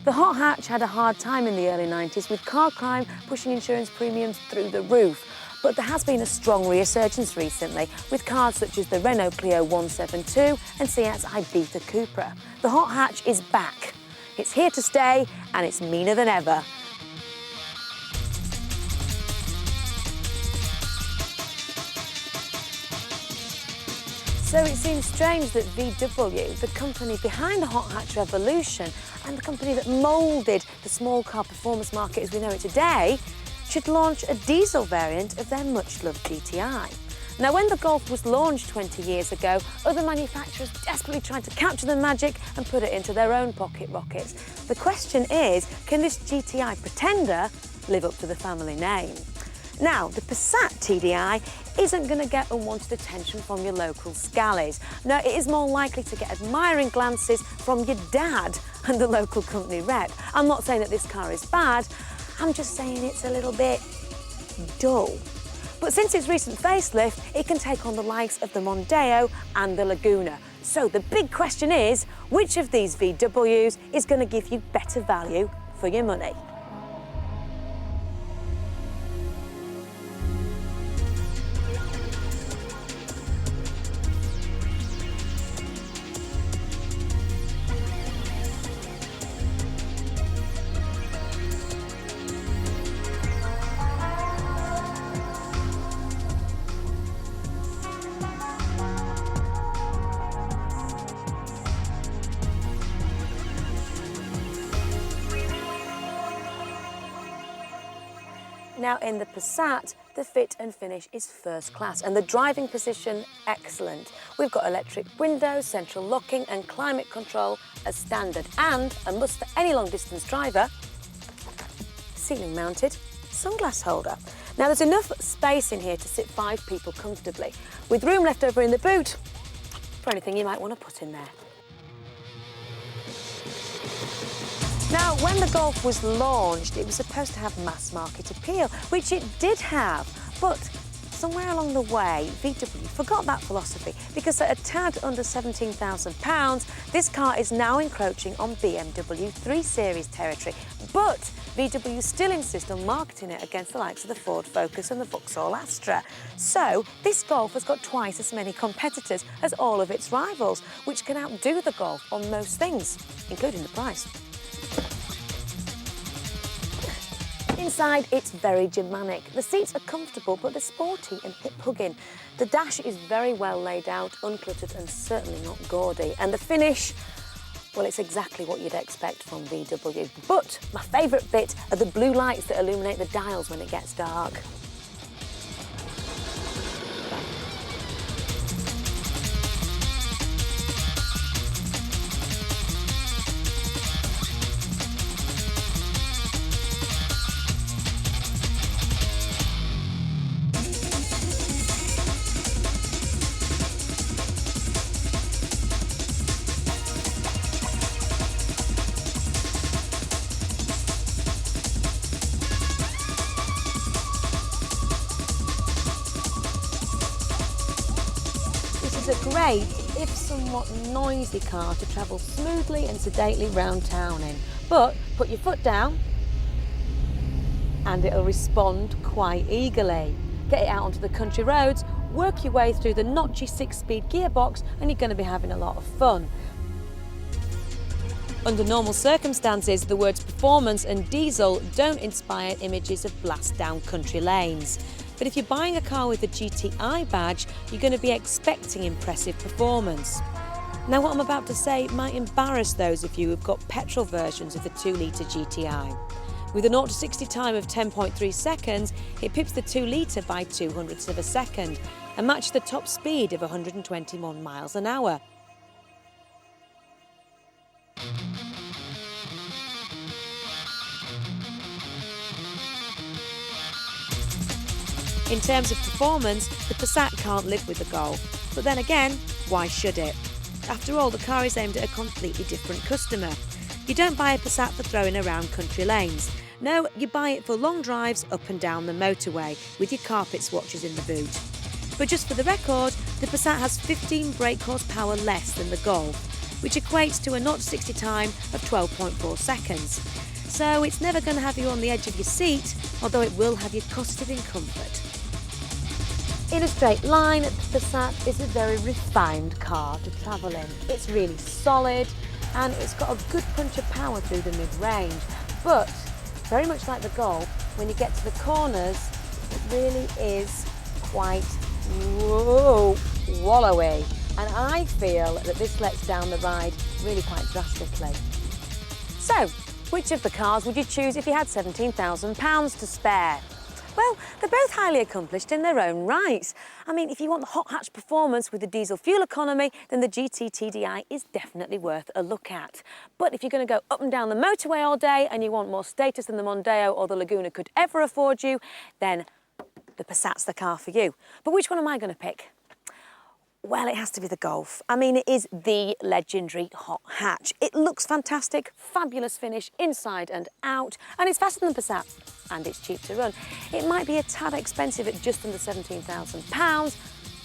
The hot hatch had a hard time in the early 90s with car crime pushing insurance premiums through the roof. But there has been a strong resurgence recently with cars such as the Renault Clio 172 and Seat's Ibiza Cupra. The hot hatch is back. It's here to stay and it's meaner than ever. So it seems strange that VW, the company behind the hot hatch revolution and the company that moulded the small car performance market as we know it today, should launch a diesel variant of their much-loved GTI. Now, when the Golf was launched 20 years ago, other manufacturers desperately tried to capture the magic and put it into their own pocket rockets. The question is, can this GTI pretender live up to the family name? Now, the Passat TDI isn't going to get unwanted attention from your local scallies. No, it is more likely to get admiring glances from your dad and the local company rep. I'm not saying that this car is bad, I'm just saying it's a little bit dull. But since its recent facelift, it can take on the likes of the Mondeo and the Laguna. So the big question is, which of these VWs is going to give you better value for your money? Now, in the Passat, the fit and finish is first class and the driving position excellent. We've got electric windows, central locking and climate control as standard, and a must for any long distance driver, ceiling mounted sunglass holder. Now, there's enough space in here to sit 5 people comfortably, with room left over in the boot for anything you might want to put in there. Now, when the Golf was launched, it was supposed to have mass market appeal, which it did have, but somewhere along the way, VW forgot that philosophy because at a tad under £17,000, this car is now encroaching on BMW 3 Series territory. But VW still insist on marketing it against the likes of the Ford Focus and the Vauxhall Astra. So this Golf has got twice as many competitors as all of its rivals, which can outdo the Golf on most things, including the price. Inside, it's very Germanic. The seats are comfortable, but they're sporty and hip-hugging. The dash is very well laid out, uncluttered and certainly not gaudy. And the finish, well, it's exactly what you'd expect from VW. But my favourite bit are the blue lights that illuminate the dials when it gets dark. It's a great, if somewhat noisy car to travel smoothly and sedately round town in. But put your foot down and it'll respond quite eagerly. Get it out onto the country roads, work your way through the notchy 6-speed gearbox and you're going to be having a lot of fun. Under normal circumstances, the words performance and diesel don't inspire images of blast-down country lanes. But if you're buying a car with a GTI badge, you're going to be expecting impressive performance. Now, what I'm about to say might embarrass those of you who've got petrol versions of the 2-litre GTI. With a 0 to 60 time of 10.3 seconds, it pips the 2-litre by 0.02 of a second and matches the top speed of 121 miles an hour. In terms of performance, the Passat can't live with the Golf. But then again, why should it? After all, the car is aimed at a completely different customer. You don't buy a Passat for throwing around country lanes. No, you buy it for long drives up and down the motorway with your carpet swatches in the boot. But just for the record, the Passat has 15 brake horsepower less than the Golf. which equates to a 0 to 60 time of 12.4 seconds. So it's never going to have you on the edge of your seat, although it will have you costed in comfort. In a straight line, the Passat is a very refined car to travel in. It's really solid and it's got a good punch of power through the mid-range. But very much like the Golf, when you get to the corners, it really is quite wallowy. And I feel that this lets down the ride really quite drastically. So, which of the cars would you choose if you had £17,000 to spare? Well, they're both highly accomplished in their own right. I mean, if you want the hot hatch performance with the diesel fuel economy, then the GT TDI is definitely worth a look at. But if you're going to go up and down the motorway all day and you want more status than the Mondeo or the Laguna could ever afford you, then the Passat's the car for you. But which one am I going to pick? Well, it has to be the Golf. I mean, it is the legendary hot hatch. It looks fantastic, fabulous finish inside and out, and it's faster than the Passat, and it's cheap to run. It might be a tad expensive at just under £17,000,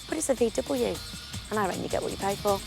but it's a VW, and I reckon you get what you pay for.